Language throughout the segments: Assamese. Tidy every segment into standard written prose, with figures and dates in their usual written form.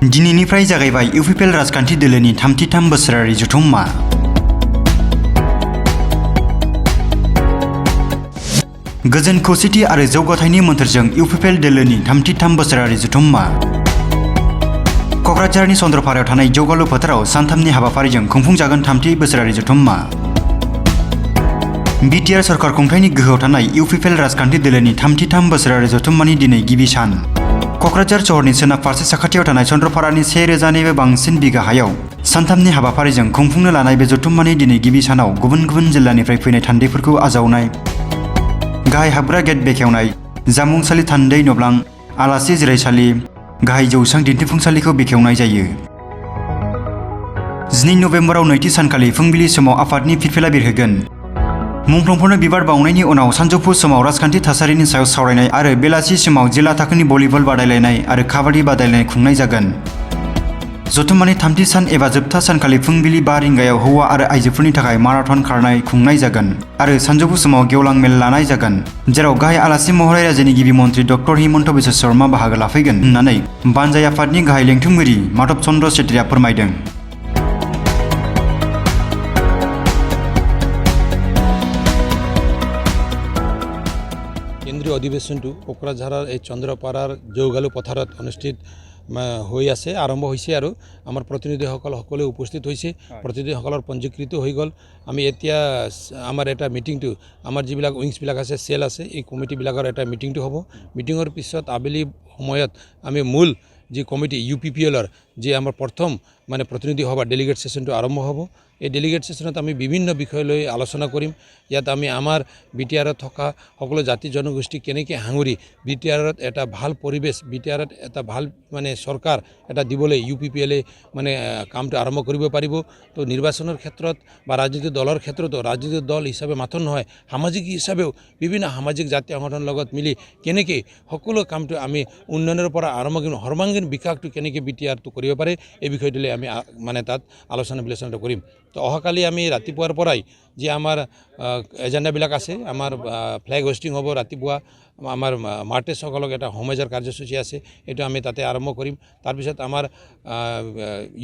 दिनैनिफ्राय जागायबाय इउपिपिएल राजखान्थि दोलोनि 33 बोसोरारि जथुम्मा। गोजोन खौसेथि आरो जौगाथायनि मोन्थोरजों इउपिपिएल दोलोनि 33 बोसोरारि जथुम्मा। क'क्राझारनि चन्द्रपारायाव थानाय जौगालु फोथाराव सानथामनि हाबाफारिजों खुंफुंजागोन 30 बोसोरारि जथुम्मा। बिटिआर सरकार खुंथायनि गोहोआव थानाय इउपिपिएल राजखान्थि दोलोनि 33 बोसोरारि जथुम्मानि दिनै गिबि सान। क'क्राझार सहरनि सोनाब फारसे साखाथियाव थानाय चन्द्रपारानि 1000निबो बांसिन बिगा हायाव सानथामनि हाबाफारिजों खुंफुंनो लानाय बे जथुम्मानि दिनै गिबि सानाव गुबुन गुबुन जिल्लानिफ्राय फैनाय थान्दैफोरखौ आजावनाय, गाहाय हाबग्रा गेट बेखेवनाय, जामुंसालि थान्दै नब्लां, आलासि जिरायसालि, गाहाय जौसां दिन्थिफुंसालिखौ बेखेवनाय जायो। 2 नबेम्बराव नैथि सानखालि फुंबिलि समाव आफादनि फिरफिला बिरहोगोन। मुंख्लंफोरनो बिबार बावनायनि उनाव सानजौफु समाव राजखान्थि थासारिनि सायाव सावरायनाय आरो बेलासि समाव जिल्ला थाखोनि भलिबल बादायलायनाय आरो काबाडि बादायलायनाय खुंनाय जागोन। जथुम्मानि 30 सान एबा जोबथा सानखालि फुंबिलि 5 रिंगायाव हौवा आरो आइजोफोरनि थाखाय माराथन खारनाय खुंनाय जागोन आरो सानजौफु समाव गेवलां मेल लानाय जागोन, जेराव गाहाय आलासि महरै रायजोनि गिबि मन्त्रि डक्टर हिमन्त बिश्व शर्मा बाहागो लाफैगोन होननानै बानजाय आफादनि गाहाय लेंथुमगिरि माधब चन्द्र सेत्रीआ फोरमायदों। केन्द्रीय अधिवेशनটো कोकराझाৰৰ এই চন্দ্ৰপাৰাৰ জৌগালু পথাৰত অনুষ্ঠিত হৈ আছে, আৰম্ভ হৈছে আৰু আমাৰ প্ৰতিনিধিসকল সকলোৱে উপস্থিত হৈছে। প্ৰতিনিধিসকলৰ পঞ্জীকৃত হৈ গ'ল। আমি এতিয়া আমাৰ এটা মিটিংটো, আমাৰ যিবিলাক উইংছবিলাক আছে, চেল আছে, এই কমিটিবিলাকৰ এটা মিটিংটো হ'ব। মিটিঙৰ পিছত আবেলি সময়ত আমি মূল যি কমিটি ইউপিপিএলৰ যি আমাৰ প্ৰথম প্ৰতিনিধি সভা ডেলিগেট সেশনটো আৰম্ভ হ'ব। এই ডেলিগেট সেশনত আমি বিভিন্ন বিষয় লৈ আলোচনা কৰিম। ইয়াত আমি আমাৰ বিটিআৰত থকা সকলো জাতি জনগোষ্ঠী কেনেকৈ সাঙুৰি বিটিআৰত এটা ভাল পৰিৱেশ, বিটিআৰত এটা ভাল চৰকাৰ এটা দিবলৈ ইউপিপিএলে কামটো আৰম্ভ কৰিব পাৰিব। তো নিৰ্বাচনৰ ক্ষেত্ৰত বা ৰাজনৈতিক দলৰ ক্ষেত্ৰতো ৰাজনৈতিক দল হিচাপে মাত্ৰ নহয়, সামাজিক হিচাপেও বিভিন্ন সামাজিক জাতীয় সংগঠনৰ লগত মিলি কেনেকৈ সকলো কামটো আমি উন্নয়নৰ পৰা আৰম্ভ কৰিম, সৰ্বাংগীন বিকাশটো কেনেকৈ বিটিআৰটো কৰিব পাৰে, এই বিষয়টো লৈ আমি তাত আলোচনা বিলোচনা কৰিম। তো অহাকালি আমি ৰাতিপুৱাৰ পৰাই যি আমাৰ এজেণ্ডাবিলাক আছে, আমাৰ ফ্লেগ হোষ্টিং হ'ব ৰাতিপুৱা, আমাৰ মাৰ্টেছসকলক এটা হোমৱেজাৰ কাৰ্যসূচী আছে, এইটো আমি তাতে আৰম্ভ কৰিম। তাৰপিছত আমাৰ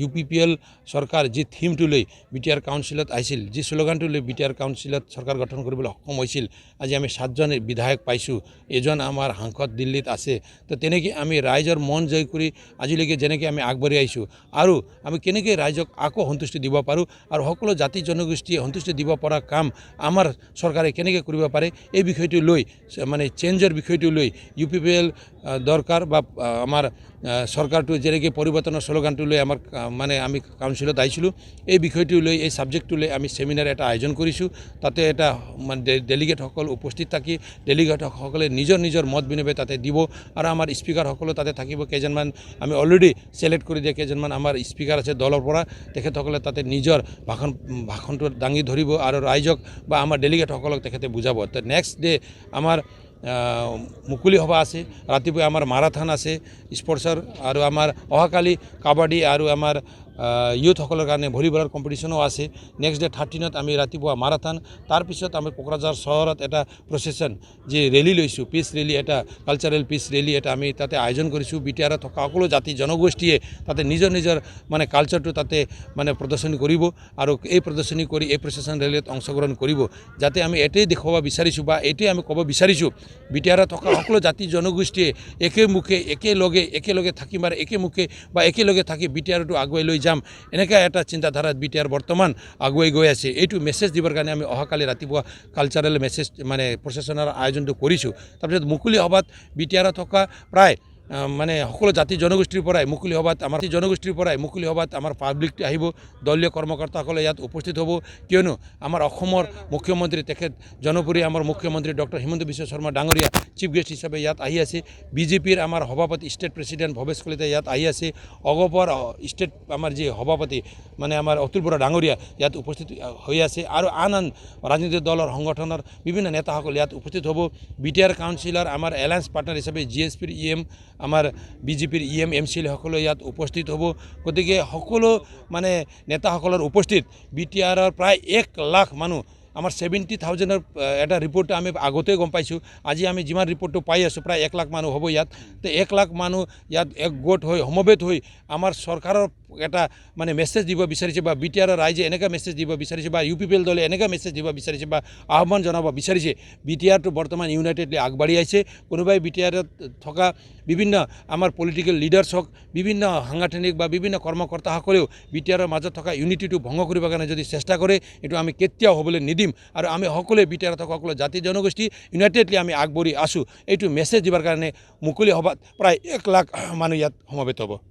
ইউপিপিএল চৰকাৰ যি থিমটো লৈ বিটিআৰ কাউন্সিলত আহিছিল, যি শ্লোগানটো লৈ বিটিআৰ কাউন্সিলত চৰকাৰ গঠন কৰিবলৈ সক্ষম হৈছিল, আজি আমি 7জন বিধায়ক পাইছোঁ, এজন আমাৰ সাংসদ দিল্লীত আছে। তো তেনেকৈ আমি ৰাইজৰ মন জয় কৰি আজিলৈকে যেনেকৈ আমি আগবাঢ়ি আহিছোঁ আৰু আমি কেনেকৈ ৰাইজক আকৌ সন্তুষ্টি দিব পাৰোঁ আৰু সকলো জাতি জনগোষ্ঠীয়ে সন্তুষ্টি দিব পৰা কাম আমাৰ চৰকাৰে কেনেকৈ কৰিব পাৰে, এই বিষয়টো লৈ চেঞ্জৰ বিষয়টো লৈ ইউপিপিএল দৰকাৰ বা আমাৰ চৰকাৰটো যেনেকৈ পৰিৱৰ্তনৰ শ্লোগানটো লৈ আমাৰ আমি কাউন্সিলত আহিছিলোঁ, এই বিষয়টো লৈ এই ছাবজেক্টটো লৈ আমি ছেমিনাৰ এটা আয়োজন কৰিছোঁ। তাতে এটা ডেলিগেটসকল উপস্থিত থাকি ডেলিগেটসকলে নিজৰ নিজৰ মত বিনিময় তাতে দিব আৰু আমাৰ স্পীকাৰসকলো তাতে থাকিব। কেইজনমান আমি অলৰেডি ছিলেক্ট কৰি দিয়া কেইজনমান আমাৰ স্পীকাৰ আছে দলৰ পৰা, তেখেতসকলে তাতে নিজৰ ভাষণটো দাঙি ধৰিব আৰু ৰাইজক বা আমাৰ ডেলিগেটসকলক তেখেতে বুজাব। তো নেক্সট ডে আমাৰ মুকলি সভা আছে, ৰাতিপুৱা আমাৰ মাৰাথন আছে স্পৰ্টছৰ, আৰু আমাৰ অহাকালি কাবাডী আৰু আমাৰ ইউথসকলৰ কাৰণে ভলীবলৰ কম্পিটিশ্যনো আছে। নেক্সট ডে 13ত আমি ৰাতিপুৱা মাৰাথন, তাৰপিছত আমি কোকৰাঝাৰ চহৰত এটা প্ৰচেছন যি ৰেলী লৈছোঁ, পিচ ৰেলী, এটা কালচাৰেল পিচ ৰেলী এটা আমি তাতে আয়োজন কৰিছোঁ। বিটিআৰত থকা সকলো জাতি জনগোষ্ঠীয়ে তাতে নিজৰ নিজৰ কালচাৰটো তাতে প্ৰদৰ্শনী কৰিব আৰু এই প্ৰদৰ্শনী কৰি এই প্ৰচেছন ৰেলীত অংশগ্ৰহণ কৰিব। যাতে আমি এটাই দেখুৱাব বিচাৰিছোঁ বা এইটোৱে আমি ক'ব বিচাৰিছোঁ, বিটিআৰত থকা সকলো জাতি জনগোষ্ঠীয়ে একেমুখে একেলগে থাকিম আৰু একেমুখে বা একেলগে থাকি বিটিআৰটো আগুৱাই লৈ যাম, এনেকুৱা এটা চিন্তাধাৰাত বিটিআৰ বৰ্তমান আগুৱাই গৈ আছে। এইটো মেছেজ দিবৰ কাৰণে আমি অহাকালি ৰাতিপুৱা কালচাৰেল মেছেজ প্ৰচেছনৰ আয়োজনটো কৰিছোঁ। তাৰপিছত মুকলি সভাত বিটিআৰত থকা প্ৰায় সকলো জাতি জনগোষ্ঠীৰ পৰাই মুকলি সভাত আমাৰ পাব্লিক আহিব, দলীয় কৰ্মকৰ্তাসকলে ইয়াত উপস্থিত হ'ব। কিয়নো আমাৰ অসমৰ মুখ্যমন্ত্ৰী, তেখেত জনপ্ৰিয় আমাৰ মুখ্যমন্ত্ৰী ডক্টৰ হিমন্ত বিশ্ব শৰ্মা ডাঙৰীয়া চিফ গেষ্ট হিচাপে ইয়াত আহি আছে। বিজেপিৰ আমাৰ সভাপতি ষ্টেট প্ৰেছিডেণ্ট ভৱেশ কলিতা ইয়াত আহি আছে। অগপৰ ষ্টেট আমাৰ যি সভাপতি আমাৰ অতুল বৰা ডাঙৰীয়া ইয়াত উপস্থিত হৈ আছে আৰু আন ৰাজনৈতিক দলৰ সংগঠনৰ বিভিন্ন নেতাসকল ইয়াত উপস্থিত হ'ব। বিটিআৰ কাউন্সিলৰ আমাৰ এলায়েন্স পাৰ্টনাৰ হিচাপে জিএছপিৰ EM, আমাৰ বিজেপিৰ EM MCL সকলো ইয়াত উপস্থিত হ'ব। গতিকে সকলো নেতাসকলৰ উপস্থিত বিটিআৰৰ প্ৰায় 1 লাখ মানুহ আমাৰ 70,000-ৰ এটা ৰিপৰ্ট আমি আগতে গম পাইছোঁ আজি আমি যিমান ৰিপৰ্টটো পাই আছোঁ প্ৰায় 1 লাখ মানুহ হ'ব ইয়াত তো 1 লাখ মানুহ ইয়াত একগোট হৈ সমবেত হৈ আমাৰ চৰকাৰৰ এটা মানে মেছেজ দিব বিচাৰিছে বা বিটিআৰৰ ৰাইজে এনেকুৱা মেছেজ দিব বিচাৰিছে বা UPPL দলে এনেকুৱা মেছেজ দিব বিচাৰিছে বা আহ্বান জনাব বিচাৰিছে বিটিআৰটো বৰ্তমান ইউনাইটেডলি আগবাঢ়ি আহিছে কোনোবাই বিটিআৰত থকা বিভিন্ন আমাৰ পলিটিকেল লিডাৰ্ছ হওক বিভিন্ন সাংগঠনিক বা বিভিন্ন কৰ্মকৰ্তাসকলেও বিটিআৰৰ মাজত থকা ইউনিটিটো ভংগ কৰিবৰ কাৰণে যদি চেষ্টা কৰে এইটো আমি কেতিয়াও হ'বলৈ নিদিম আৰু আমি সকলোৱে বিটিআৰত থকা সকলো জাতি জনগোষ্ঠী ইউনাইটেডলি আমি আগবাঢ়ি আছোঁ এইটো মেছেজ দিবৰ কাৰণে মুকলি সভাত প্ৰায় 1 লাখ মানুহ ইয়াত সমবেত হ'ব